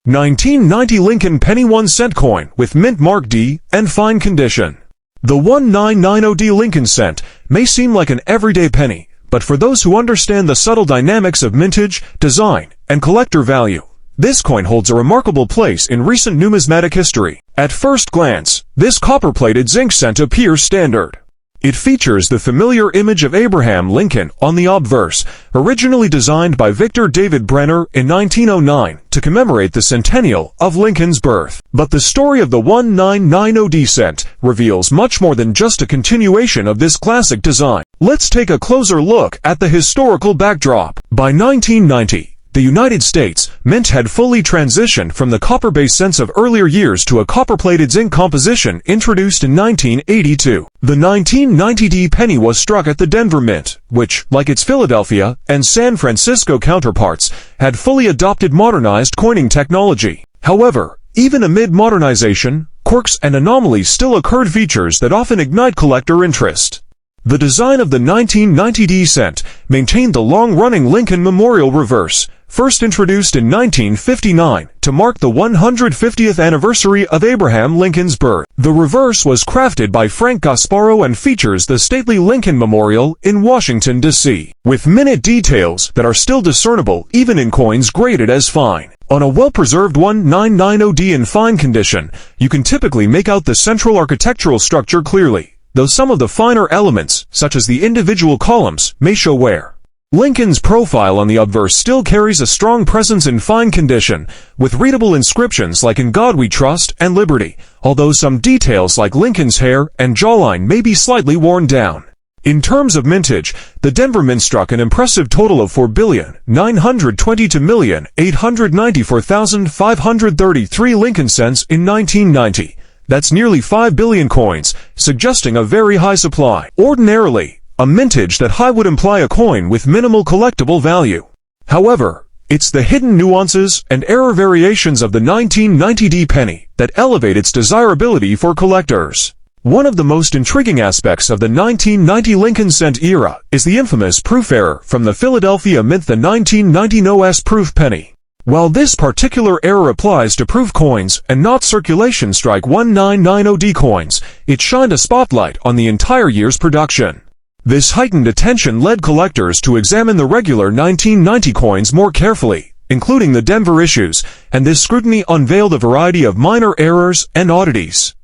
1990 Lincoln Penny 1-cent coin with mint mark D and fine condition. The 1990 Lincoln cent may seem like an everyday penny, but for those who understand the subtle dynamics of mintage, design, and collector value, this coin holds a remarkable place in recent numismatic history. At first glance, this copper-plated zinc cent appears standard. It features the familiar image of Abraham Lincoln on the obverse, originally designed by Victor David Brenner in 1909 to commemorate the centennial of Lincoln's birth. But the story of the 1990 cent reveals much more than just a continuation of this classic design. Let's take a closer look at the historical backdrop. By 1990, the United States Mint had fully transitioned from the copper-based cents of earlier years to a copper-plated zinc composition introduced in 1982. The 1990 penny was struck at the Denver Mint, which, like its Philadelphia and San Francisco counterparts, had fully adopted modernized coining technology. However, even amid modernization, quirks and anomalies still occurred, features that often ignite collector interest. The design of the 1990 cent maintained the long-running Lincoln Memorial reverse, first introduced in 1959 to mark the 150th anniversary of Abraham Lincoln's birth. The reverse was crafted by Frank Gasparo and features the stately Lincoln Memorial in Washington, D.C., with minute details that are still discernible even in coins graded as fine. On a well-preserved 1990 in fine condition, you can typically make out the central architectural structure clearly, though some of the finer elements, such as the individual columns, may show wear. Lincoln's profile on the obverse still carries a strong presence in fine condition, with readable inscriptions like "In God We Trust" and "Liberty," although some details like Lincoln's hair and jawline may be slightly worn down. In terms of mintage, the Denver Mint struck an impressive total of 4,922,894,533 Lincoln cents in 1990. That's nearly 5 billion coins, suggesting a very high supply. Ordinarily, a mintage that high would imply a coin with minimal collectible value. However, it's the hidden nuances and error variations of the 1990 penny that elevate its desirability for collectors. One of the most intriguing aspects of the 1990 Lincoln cent era is the infamous proof error from the Philadelphia Mint, the 1990 No-S proof penny. While this particular error applies to proof coins and not circulation strike 1990 coins, it shined a spotlight on the entire year's production. This heightened attention led collectors to examine the regular 1990 coins more carefully, including the Denver issues, and this scrutiny unveiled a variety of minor errors and oddities.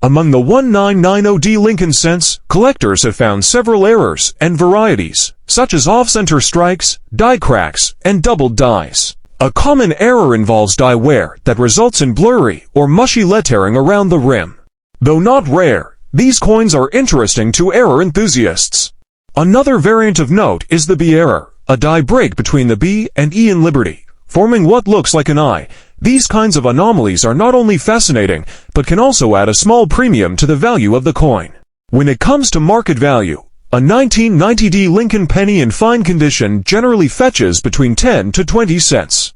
Among the 1990 Lincoln cents, collectors have found several errors and varieties, such as off-center strikes, die cracks, and doubled dies. A common error involves die wear that results in blurry or mushy lettering around the rim. Though not rare, these coins are interesting to error enthusiasts. Another variant of note is the B error, a die break between the B and E in Liberty, forming what looks like an I. These kinds of anomalies are not only fascinating, but can also add a small premium to the value of the coin. When it comes to market value, a 1990 Lincoln penny in fine condition generally fetches between 10 to 20 cents.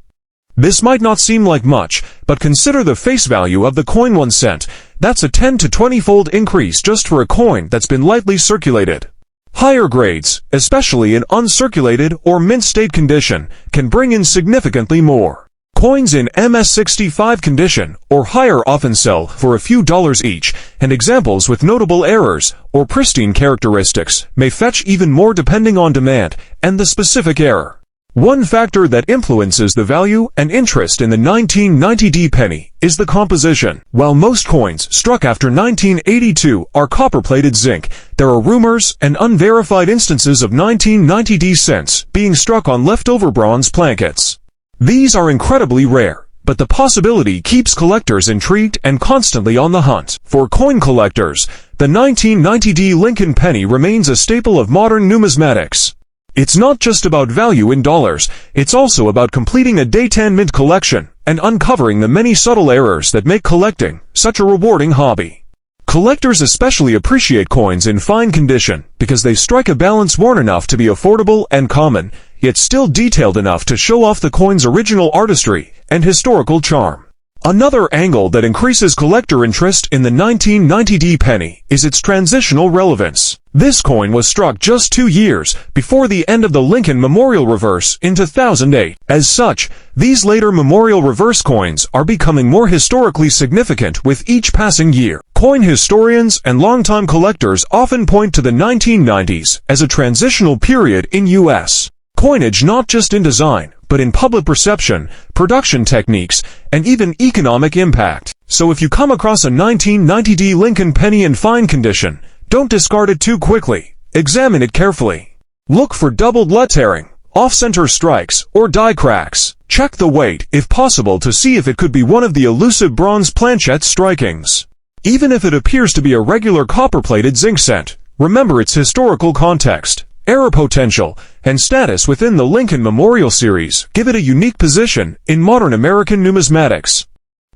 This might not seem like much, but consider the face value of the coin 1 cent. That's a 10 to 20-fold increase just for a coin that's been lightly circulated. Higher grades, especially in uncirculated or mint state condition, can bring in significantly more. Coins in MS65 condition or higher often sell for a few dollars each, and examples with notable errors or pristine characteristics may fetch even more depending on demand and the specific error. One factor that influences the value and interest in the 1990 penny is the composition. While most coins struck after 1982 are copper-plated zinc, there are rumors and unverified instances of 1990 cents being struck on leftover bronze plankets. These are incredibly rare, but the possibility keeps collectors intrigued and constantly on the hunt. For coin collectors, the 1990 Lincoln penny remains a staple of modern numismatics. It's not just about value in dollars, it's also about completing a day 10 mint collection and uncovering the many subtle errors that make collecting such a rewarding hobby. Collectors especially appreciate coins in fine condition because they strike a balance worn enough to be affordable and common, yet still detailed enough to show off the coin's original artistry and historical charm. Another angle that increases collector interest in the 1990D penny is its transitional relevance. This coin was struck just 2 years before the end of the Lincoln Memorial Reverse in 2008. As such, these later Memorial Reverse coins are becoming more historically significant with each passing year. Coin historians and longtime collectors often point to the 1990s as a transitional period in U.S. coinage, not just in design, but in public perception, production techniques, and even economic impact. So if you come across a 1990D Lincoln penny in fine condition, don't discard it too quickly. Examine it carefully. Look for doubled lettering, off-center strikes, or die cracks. Check the weight, if possible, to see if it could be one of the elusive bronze planchette strikings. Even if it appears to be a regular copper-plated zinc cent, remember its historical context, error potential, and status within the Lincoln Memorial Series give it a unique position in modern American numismatics.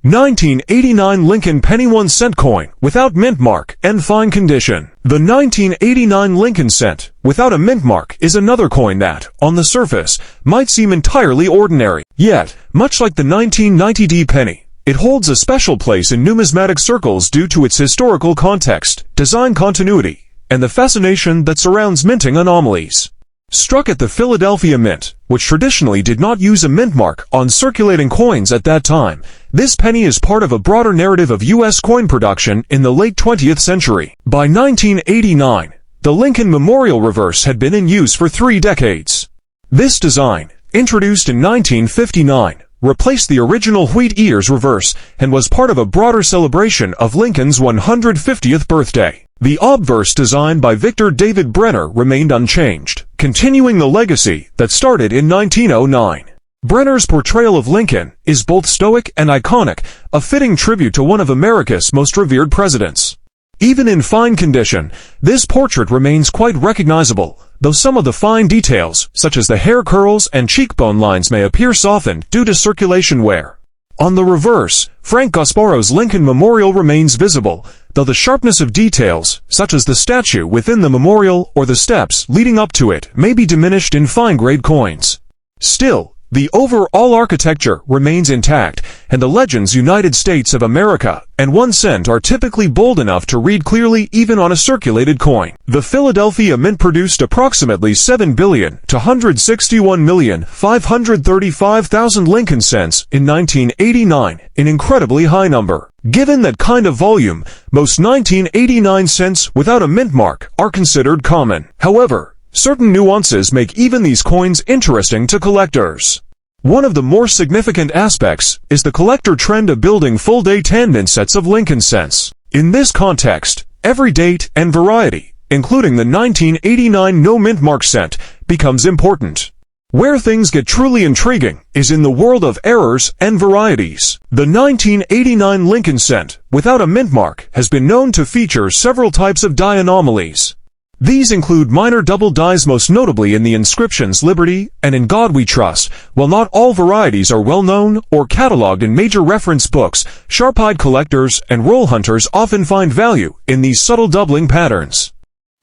1989 Lincoln penny 1 cent coin without mint mark and fine condition. The 1989 Lincoln cent without a mint mark is another coin that, on the surface, might seem entirely ordinary. Yet, much like the 1990D penny, it holds a special place in numismatic circles due to its historical context, design continuity, and the fascination that surrounds minting anomalies. Struck at the Philadelphia Mint, which traditionally did not use a mint mark on circulating coins at that time, this penny is part of a broader narrative of U.S. coin production in the late 20th century. By 1989, the Lincoln Memorial Reverse had been in use for 3 decades. This design, introduced in 1959, replaced the original wheat ears reverse and was part of a broader celebration of Lincoln's 150th birthday. The obverse design by Victor David Brenner remained unchanged, continuing the legacy that started in 1909. Brenner's portrayal of Lincoln is both stoic and iconic, a fitting tribute to one of America's most revered presidents. Even in fine condition, this portrait remains quite recognizable, though some of the fine details, such as the hair curls and cheekbone lines, may appear softened due to circulation wear. On the reverse, Frank Gasparo's Lincoln Memorial remains visible, though the sharpness of details, such as the statue within the memorial or the steps leading up to it, may be diminished in fine-grade coins. Still, the overall architecture remains intact, and the legends United States of America and 1 cent are typically bold enough to read clearly even on a circulated coin. The Philadelphia Mint produced approximately 7,201,535,000 Lincoln cents in 1989, an incredibly high number. Given that kind of volume, most 1989 cents without a mint mark are considered common. However, certain nuances make even these coins interesting to collectors. One of the more significant aspects is the collector trend of building full-day tan-mint sets of Lincoln cents. In this context, every date and variety, including the 1989 no-mint mark cent, becomes important. Where things get truly intriguing is in the world of errors and varieties. The 1989 Lincoln cent, without a mint mark, has been known to feature several types of die anomalies. These include minor double dies, most notably in the inscriptions "Liberty" and "In God We Trust." While not all varieties are well known or cataloged in major reference books, sharp-eyed collectors and roll hunters often find value in these subtle doubling patterns.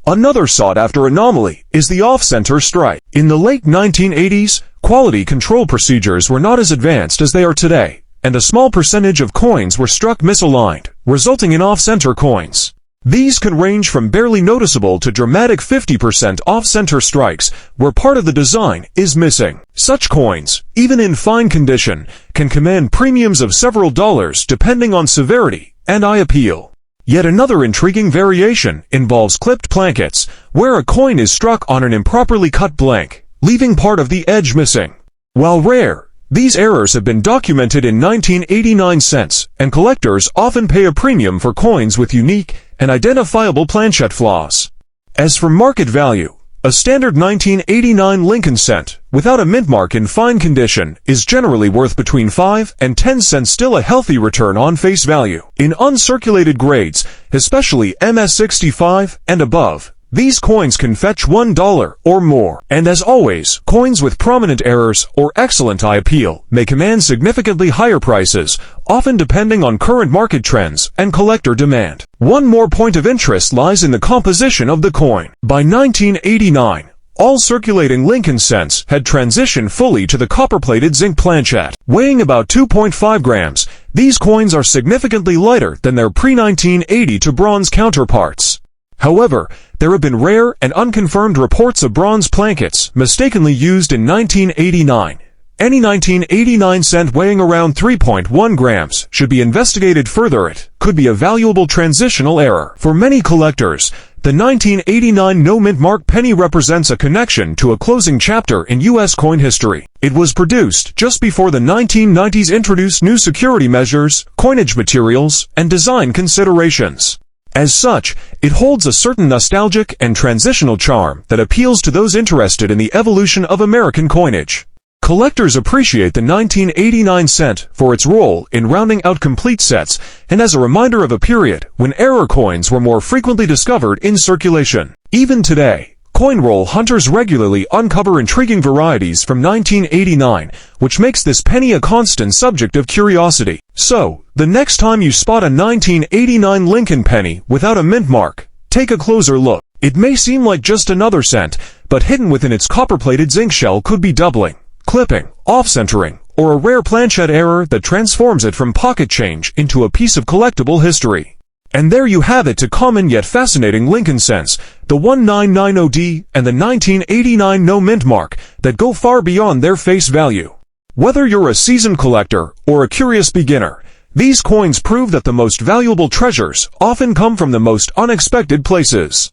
Another sought-after anomaly is the off-center strike. In the late 1980s, quality control procedures were not as advanced as they are today, and a small percentage of coins were struck misaligned, resulting in off-center coins. These can range from barely noticeable to dramatic 50% off-center strikes, where part of the design is missing. Such coins, even in fine condition, can command premiums of several dollars depending on severity and eye appeal. Yet another intriguing variation involves clipped plankets, where a coin is struck on an improperly cut blank, leaving part of the edge missing. While rare, these errors have been documented in 1989 cents, and collectors often pay a premium for coins with unique and identifiable planchette flaws. As for market value, a standard 1989 Lincoln cent, without a mint mark in fine condition, is generally worth between 5 and 10 cents, still a healthy return on face value. In uncirculated grades, especially MS65 and above, these coins can fetch $1 or more. And as always, coins with prominent errors or excellent eye appeal may command significantly higher prices, often depending on current market trends and collector demand. One more point of interest lies in the composition of the coin. By 1989, all circulating Lincoln cents had transitioned fully to the copper-plated zinc planchette. Weighing about 2.5 grams, These coins are significantly lighter than their pre-1980 to bronze counterparts. However, there have been rare and unconfirmed reports of bronze plankets mistakenly used in 1989. Any 1989 cent weighing around 3.1 grams should be investigated further. It could be a valuable transitional error. For many collectors, the 1989 no-mint mark penny represents a connection to a closing chapter in U.S. coin history. It was produced just before the 1990s introduced new security measures, coinage materials, and design considerations. As such, it holds a certain nostalgic and transitional charm that appeals to those interested in the evolution of American coinage. Collectors appreciate the 1989 cent for its role in rounding out complete sets and as a reminder of a period when error coins were more frequently discovered in circulation. Even today, coin roll hunters regularly uncover intriguing varieties from 1989, which makes this penny a constant subject of curiosity. So, the next time you spot a 1989 Lincoln penny without a mint mark, take a closer look. It may seem like just another cent, but hidden within its copper-plated zinc shell could be doubling, clipping, off-centering, or a rare planchette error that transforms it from pocket change into a piece of collectible history. And there you have it, two common yet fascinating Lincoln cents, the 1990D and the 1989 no mint mark, that go far beyond their face value. Whether you're a seasoned collector or a curious beginner, these coins prove that the most valuable treasures often come from the most unexpected places.